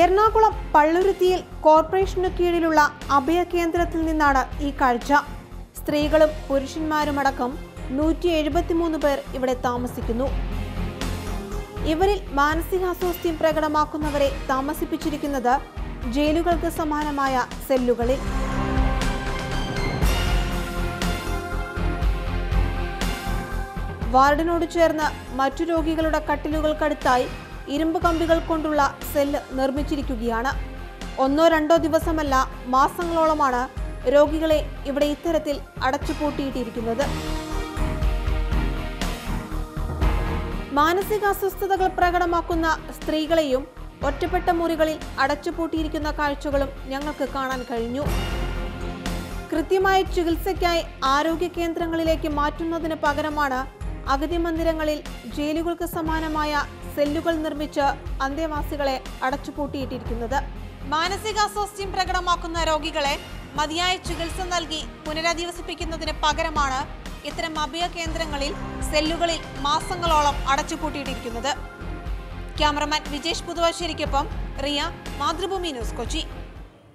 എറണാകുളം പള്ളുരുത്തിയിൽ കോർപ്പറേഷനു കീഴിലുള്ള അഭയകേന്ദ്രത്തിൽ നിന്നാണ് ഈ കാഴ്ച. സ്ത്രീകളും പുരുഷന്മാരുമടക്കം 173 പേർ ഇവിടെ താമസിക്കുന്നു. ഇവരിൽ മാനസികാസ്വാസ്ഥ്യം പ്രകടമാക്കുന്നവരെ താമസിപ്പിച്ചിരിക്കുന്നത് ജയിലുകൾക്ക് സമാനമായ സെല്ലുകളിൽ. വാർഡിനോട് ചേർന്ന് മറ്റു രോഗികളുടെ കട്ടിലുകൾക്കടുത്തായി ഇരുമ്പ് കമ്പികൾ കൊണ്ടുള്ള സെല്ല് നിർമ്മിച്ചിരിക്കുകയാണ്. 1-2 ദിവസമല്ല, മാസങ്ങളോളമാണ് രോഗികളെ ഇവിടെ ഇത്തരത്തിൽ അടച്ചുപൂട്ടിയിട്ടിരിക്കുന്നത്. മാനസികാസ്വസ്ഥതകൾ പ്രകടമാക്കുന്ന സ്ത്രീകളെയും ഒറ്റപ്പെട്ട മുറികളിൽ അടച്ചുപൂട്ടിയിരിക്കുന്ന കാഴ്ചകളും ഞങ്ങൾക്ക് കാണാൻ കഴിഞ്ഞു. കൃത്യമായ ചികിത്സയ്ക്കായി ആരോഗ്യ കേന്ദ്രങ്ങളിലേക്ക് മാറ്റുന്നതിന് പകരമാണ് അഗതി മന്ദിരങ്ങളിൽ ജയിലുകൾക്ക് സമാനമായ സെല്ലുകൾ നിർമ്മിച്ച് അന്തേവാസികളെ അടച്ചുപൂട്ടിയിട്ടിരിക്കുന്നത്. മാനസികാസ്വാസ്ഥ്യം പ്രകടമാക്കുന്ന രോഗികളെ മതിയായ ചികിത്സ നൽകി പുനരധിവസിപ്പിക്കുന്നതിന് പകരമാണ് ഇത്തരം അഭയ കേന്ദ്രങ്ങളിൽ സെല്ലുകളിൽ മാസങ്ങളോളം അടച്ചുപൂട്ടിയിട്ടിരിക്കുന്നത്. ക്യാമറമാൻ വിജേഷ് പുതുവശ്ശേരിക്കൊപ്പം റിയ, മാതൃഭൂമി ന്യൂസ്, കൊച്ചി.